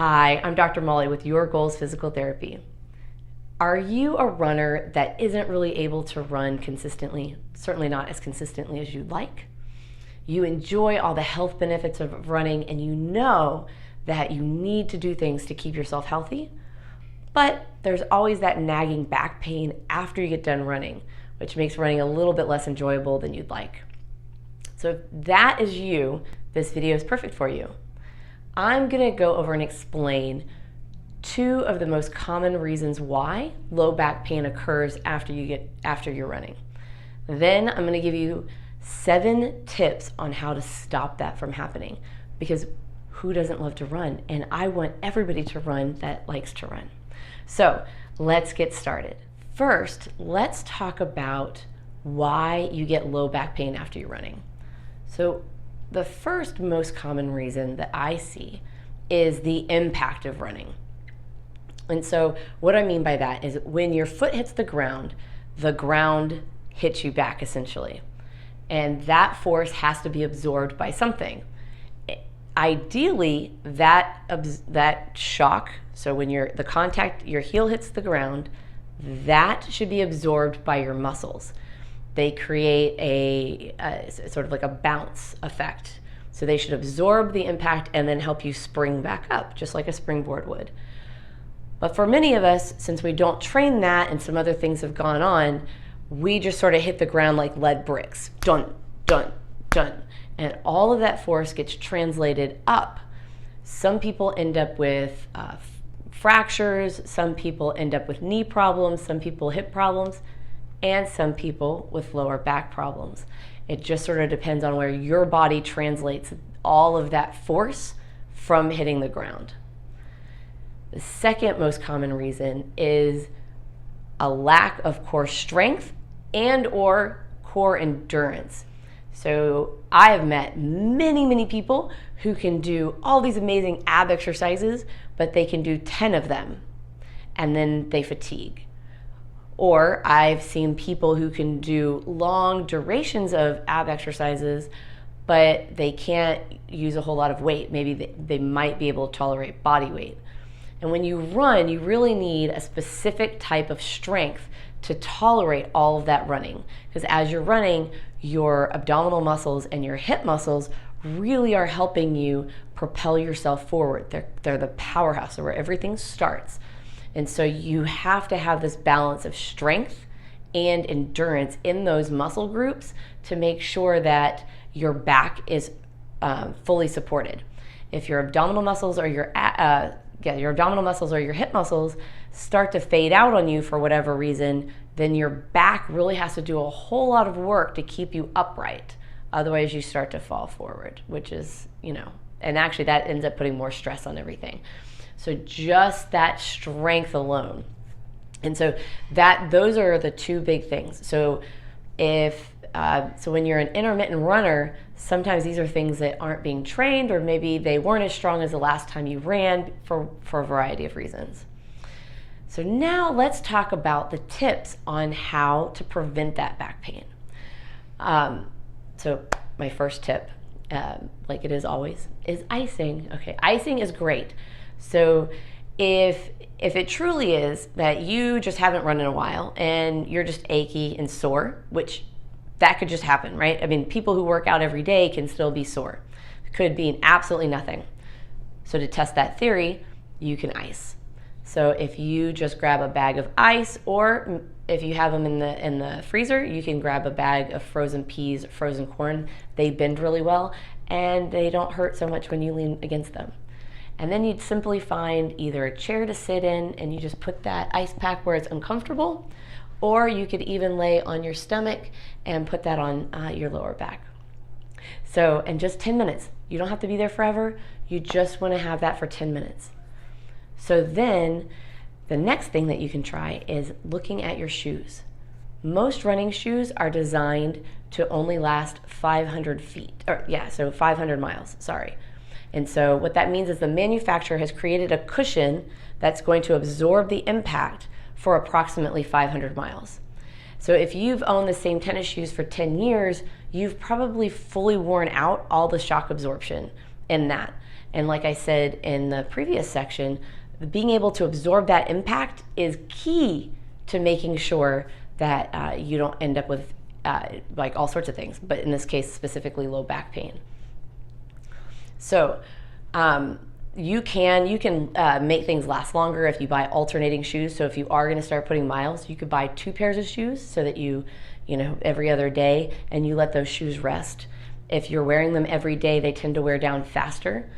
Hi, I'm Dr. Molly with Your Goals Physical Therapy. Are you a runner that isn't really able to run consistently? Certainly not as consistently as you'd like. You enjoy all the health benefits of running and you know that you need to do things to keep yourself healthy, but there's always that nagging back pain after you get done running, which makes running a little bit less enjoyable than you'd like. So if that is you, this video is perfect for you. I'm gonna go over and explain two of the most common reasons why low back pain occurs after you're running. Then I'm gonna give you 7 tips on how to stop that from happening, because who doesn't love to run? And I want everybody to run that likes to run. So let's get started. First, let's talk about why you get low back pain after you're running. So the first most common reason that I see is the impact of running. And so what I mean by that is when your foot hits the ground hits you back essentially. And that force has to be absorbed by something. Ideally, that shock, so when your heel hits the ground, that should be absorbed by your muscles. They create a sort of like a bounce effect. So they should absorb the impact and then help you spring back up, just like a springboard would. But for many of us, since we don't train that and some other things have gone on, we just sort of hit the ground like lead bricks. Dun, dun, dun. And all of that force gets translated up. Some people end up with fractures, some people end up with knee problems, some people hip problems, and some people with lower back problems. It just sort of depends on where your body translates all of that force from hitting the ground. The second most common reason is a lack of core strength and or core endurance. So I have met many people who can do all these amazing ab exercises, but they can do 10 of them and then they fatigue. Or I've seen people who can do long durations of ab exercises, but they can't use a whole lot of weight. Maybe they might be able to tolerate body weight. And when you run, you really need a specific type of strength to tolerate all of that running. Because as you're running, your abdominal muscles and your hip muscles really are helping you propel yourself forward. They're the powerhouse, where everything starts. And so you have to have this balance of strength and endurance in those muscle groups to make sure that your back is fully supported. If your abdominal muscles or your abdominal muscles or your hip muscles start to fade out on you for whatever reason, then your back really has to do a whole lot of work to keep you upright. Otherwise you start to fall forward, which is, and actually that ends up putting more stress on everything. So just that strength alone. And so those are the two big things. So when you're an intermittent runner, sometimes these are things that aren't being trained, or maybe they weren't as strong as the last time you ran for a variety of reasons. So now let's talk about the tips on how to prevent that back pain. So my first tip, like it is always, is icing. Okay, icing is great. So if it truly is that you just haven't run in a while and you're just achy and sore, which that could just happen, right? I mean, people who work out every day can still be sore. It could be absolutely nothing. So to test that theory, you can ice. So if you just grab a bag of ice, or if you have them in the freezer, you can grab a bag of frozen peas, frozen corn. They bend really well and they don't hurt so much when you lean against them. And then you'd simply find either a chair to sit in and you just put that ice pack where it's uncomfortable, or you could even lay on your stomach and put that on your lower back. So, and just 10 minutes. You don't have to be there forever. You just want to have that for 10 minutes. So then the next thing that you can try is looking at your shoes. Most running shoes are designed to only last 500 miles, sorry. And so what that means is the manufacturer has created a cushion that's going to absorb the impact for approximately 500 miles. So if you've owned the same tennis shoes for 10 years, you've probably fully worn out all the shock absorption in that. And like I said in the previous section, being able to absorb that impact is key to making sure that you don't end up with like all sorts of things, but in this case specifically low back pain. So you can make things last longer if you buy alternating shoes. So if you are going to start putting miles, you could buy 2 pairs of shoes so that you know, every other day, and you let those shoes rest. If you're wearing them every day, they tend to wear down faster.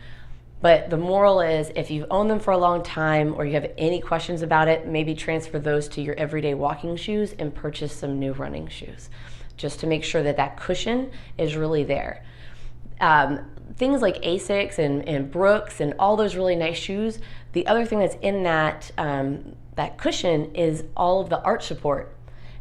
But the moral is, if you've owned them for a long time or you have any questions about it, maybe transfer those to your everyday walking shoes and purchase some new running shoes, just to make sure that that cushion is really there. Things like Asics and Brooks and all those really nice shoes, the other thing that's in that cushion is all of the arch support.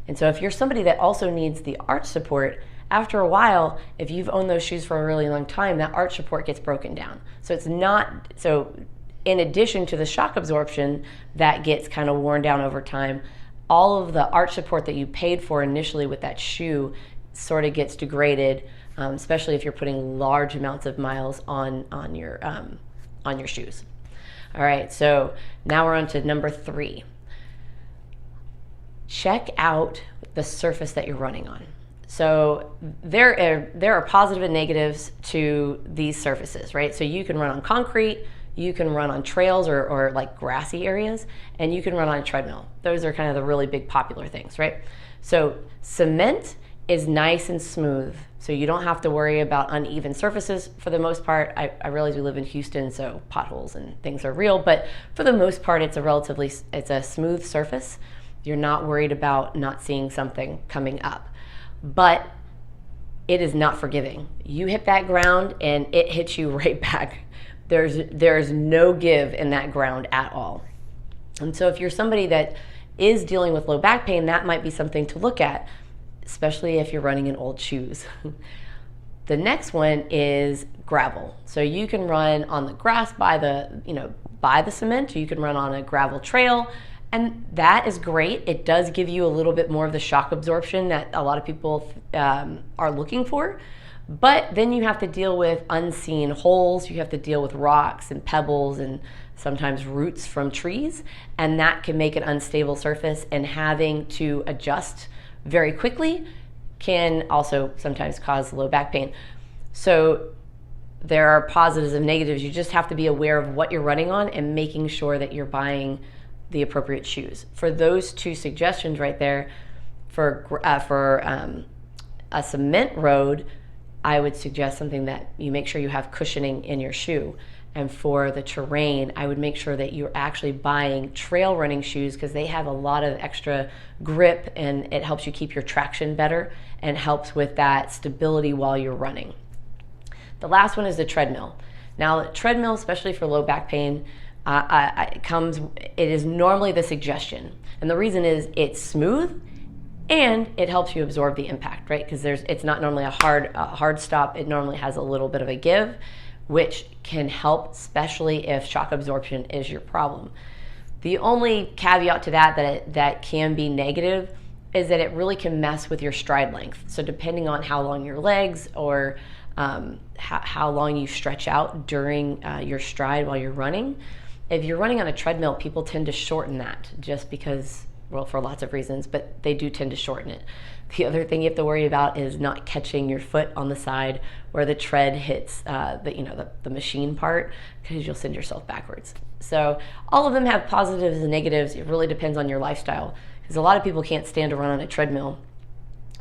And so if you're somebody that also needs the arch support, after a while, if you've owned those shoes for a really long time, that arch support gets broken down. So it's not, so in addition to the shock absorption that gets kind of worn down over time, all of the arch support that you paid for initially with that shoe sort of gets degraded, especially if you're putting large amounts of miles on your shoes. All right, so now we're on to number 3. Check out the surface that you're running on. So there are positive and negatives to these surfaces, right? So you can run on concrete, you can run on trails or like grassy areas, and you can run on a treadmill. Those are kind of the really big popular things, right? So cement is nice and smooth, so you don't have to worry about uneven surfaces for the most part. I realize we live in Houston, so potholes and things are real, but for the most part, it's a smooth surface. You're not worried about not seeing something coming up. But it is not forgiving. You hit that ground and it hits you right back. There's no give in that ground at all. And so if you're somebody that is dealing with low back pain, that might be something to look at, especially if you're running in old shoes. The next one is gravel. So you can run on the grass by the cement, or you can run on a gravel trail. And that is great. It does give you a little bit more of the shock absorption that a lot of people are looking for. But then you have to deal with unseen holes. You have to deal with rocks and pebbles and sometimes roots from trees. And that can make an unstable surface. And having to adjust very quickly can also sometimes cause low back pain. So there are positives and negatives. You just have to be aware of what you're running on and making sure that you're buying the appropriate shoes. For those 2 suggestions right there, for a cement road, I would suggest something that you make sure you have cushioning in your shoe. And for the terrain, I would make sure that you're actually buying trail running shoes, because they have a lot of extra grip and it helps you keep your traction better and helps with that stability while you're running. The last one is the treadmill. Now, treadmill, especially for low back pain, it is normally the suggestion, and the reason is it's smooth and it helps you absorb the impact, right? Because it's not normally a hard stop. It normally has a little bit of a give, which can help, especially if shock absorption is your problem. The only caveat to that can be negative is that it really can mess with your stride length. So depending on how long your legs or how long you stretch out during your stride while you're running. If you're running on a treadmill, people tend to shorten that just because, well, for lots of reasons, but they do tend to shorten it. The other thing you have to worry about is not catching your foot on the side where the tread hits the machine part, because you'll send yourself backwards. So all of them have positives and negatives. It really depends on your lifestyle, because a lot of people can't stand to run on a treadmill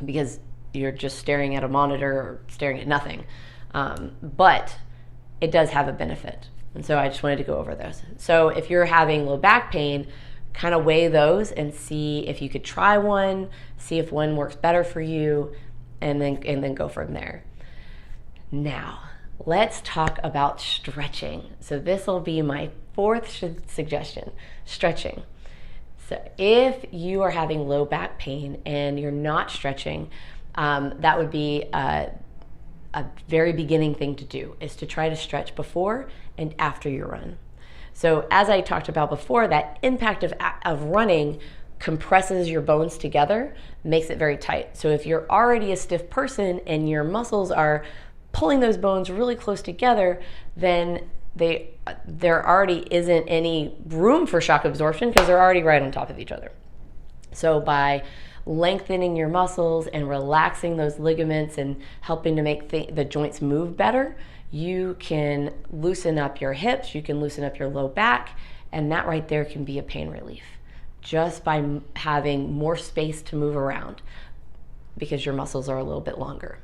because you're just staring at a monitor or staring at nothing. But it does have a benefit. And so I just wanted to go over those. So if you're having low back pain, kind of weigh those and see if you could try one, see if one works better for you, and then go from there. Now, let's talk about stretching. So this will be my 4th suggestion, stretching. So if you are having low back pain and you're not stretching, that would be a very beginning thing to do, is to try to stretch before and after your run. So as I talked about before, that impact of running compresses your bones together, makes it very tight. So if you're already a stiff person and your muscles are pulling those bones really close together, then there already isn't any room for shock absorption because they're already right on top of each other. So by lengthening your muscles and relaxing those ligaments and helping to make the joints move better, you can loosen up your hips, you can loosen up your low back, and that right there can be a pain relief just by having more space to move around because your muscles are a little bit longer.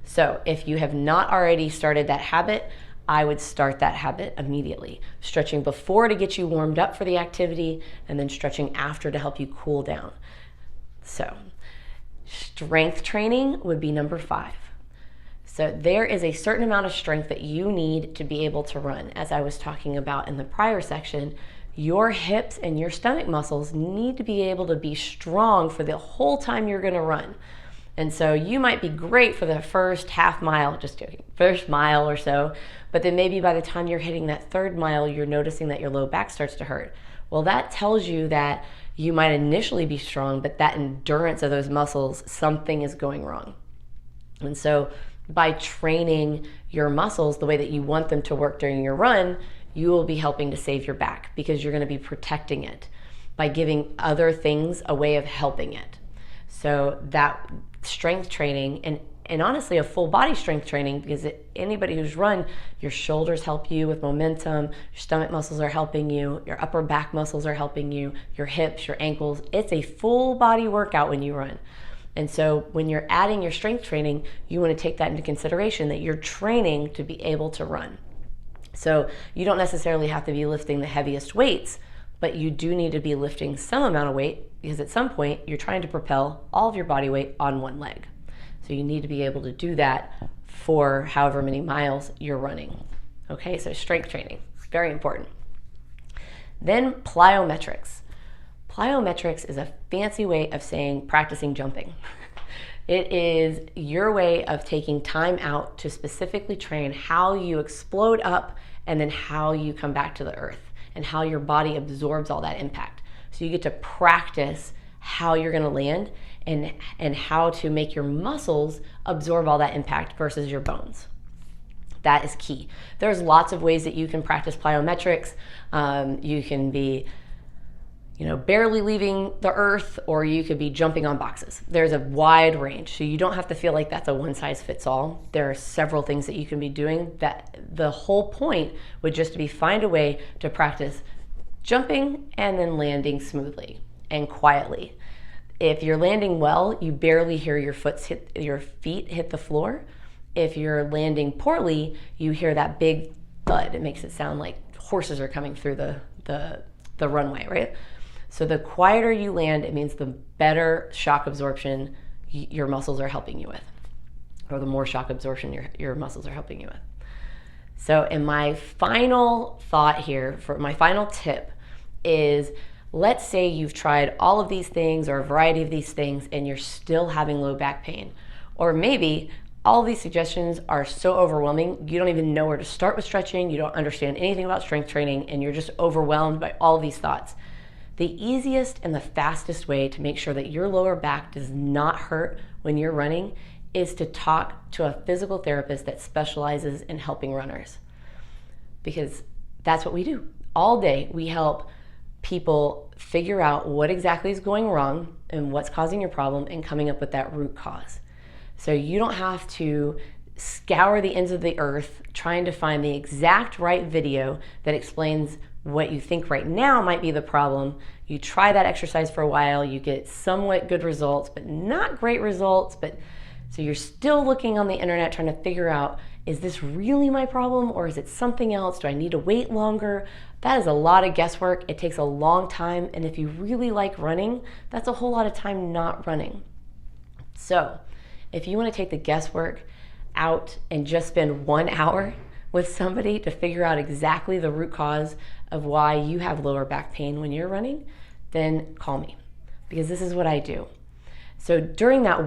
So if you have not already started that habit, I would start that habit immediately. Stretching before to get you warmed up for the activity, and then stretching after to help you cool down. So strength training would be number 5. So there is a certain amount of strength that you need to be able to run. As I was talking about in the prior section, your hips and your stomach muscles need to be able to be strong for the whole time you're gonna run. And so you might be great for the first half mile, just joking, first mile or so, but then maybe by the time you're hitting that 3rd mile, you're noticing that your low back starts to hurt. Well, that tells you that you might initially be strong, but that endurance of those muscles, something is going wrong. And so by training your muscles the way that you want them to work during your run, you will be helping to save your back because you're going to be protecting it by giving other things a way of helping it. So that strength training, and honestly a full body strength training, because anybody who's run, your shoulders help you with momentum, your stomach muscles are helping you, your upper back muscles are helping you, your hips, your ankles. It's a full body workout when you run. And so when you're adding your strength training, you want to take that into consideration, that you're training to be able to run. So you don't necessarily have to be lifting the heaviest weights, but you do need to be lifting some amount of weight, because at some point you're trying to propel all of your body weight on one leg. So you need to be able to do that for however many miles you're running. Okay, so strength training, very important. Then plyometrics. Plyometrics is a fancy way of saying practicing jumping. It is your way of taking time out to specifically train how you explode up and then how you come back to the earth and how your body absorbs all that impact. So you get to practice how you're going to land and how to make your muscles absorb all that impact versus your bones. That is key. There's lots of ways that you can practice plyometrics. You can be barely leaving the earth, or you could be jumping on boxes. There's a wide range, so you don't have to feel like that's a one-size-fits-all. There are several things that you can be doing. That the whole point would just be find a way to practice jumping and then landing smoothly and quietly. If you're landing well, you barely hear your feet hit the floor. If you're landing poorly, you hear that big thud. It makes it sound like horses are coming through the runway, right? So the quieter you land, it means the better shock absorption your muscles are helping you with, or the more shock absorption your muscles are helping you with. So, and my final thought here, for my final tip is, let's say you've tried all of these things or a variety of these things and you're still having low back pain. Or maybe all of these suggestions are so overwhelming, you don't even know where to start with stretching, you don't understand anything about strength training, and you're just overwhelmed by all these thoughts. The easiest and the fastest way to make sure that your lower back does not hurt when you're running is to talk to a physical therapist that specializes in helping runners. Because that's what we do. All day we help people figure out what exactly is going wrong and what's causing your problem and coming up with that root cause. So you don't have to scour the ends of the earth trying to find the exact right video that explains what you think right now might be the problem. You try that exercise for a while, you get somewhat good results, but not great results. So you're still looking on the internet trying to figure out, is this really my problem or is it something else? Do I need to wait longer? That is a lot of guesswork. It takes a long time. And if you really like running, that's a whole lot of time not running. So if you want to take the guesswork out and just spend 1 hour with somebody to figure out exactly the root cause of why you have lower back pain when you're running, then call me, because this is what I do. So during that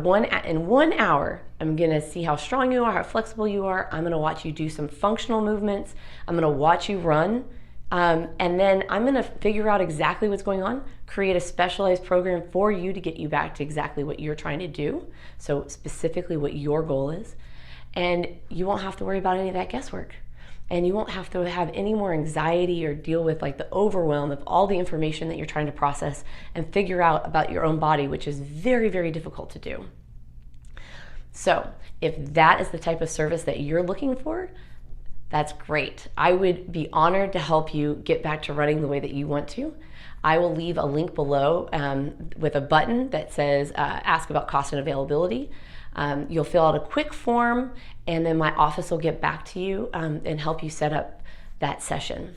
in 1 hour, I'm gonna see how strong you are, how flexible you are. I'm gonna watch you do some functional movements. I'm gonna watch you run. And then I'm gonna figure out exactly what's going on, create a specialized program for you to get you back to exactly what you're trying to do. So specifically what your goal is. And you won't have to worry about any of that guesswork. and you won't have to have any more anxiety or deal with like the overwhelm of all the information that you're trying to process and figure out about your own body, which is very, very difficult to do. So if that is the type of service that you're looking for, that's great. I would be honored to help you get back to running the way that you want to. I will leave a link below with a button that says ask about cost and availability. You'll fill out a quick form, and then my office will get back to you and help you set up that session.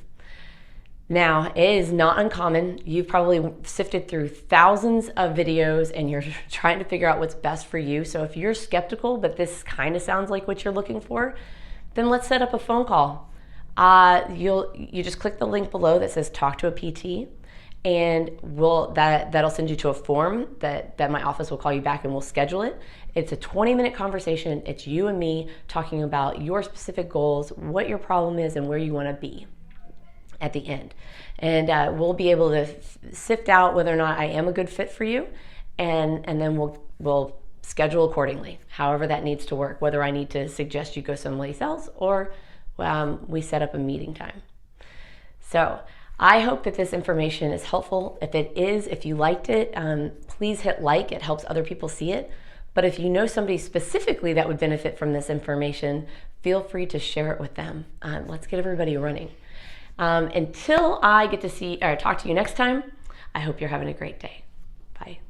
Now, it is not uncommon. You've probably sifted through thousands of videos and you're trying to figure out what's best for you. So if you're skeptical, but this kind of sounds like what you're looking for, then let's set up a phone call. You just click the link below that says talk to a PT, and that'll send you to a form that my office will call you back and we'll schedule it. It's a 20-minute conversation. It's you and me talking about your specific goals, what your problem is, and where you want to be at the end. And we'll be able to sift out whether or not I am a good fit for you, and then we'll schedule accordingly, however that needs to work, whether I need to suggest you go someplace else or we set up a meeting time. So I hope that this information is helpful. If it is, if you liked it, please hit like. It helps other people see it. But if you know somebody specifically that would benefit from this information, feel free to share it with them. Let's get everybody running. Until I get to talk to you next time, I hope you're having a great day. Bye.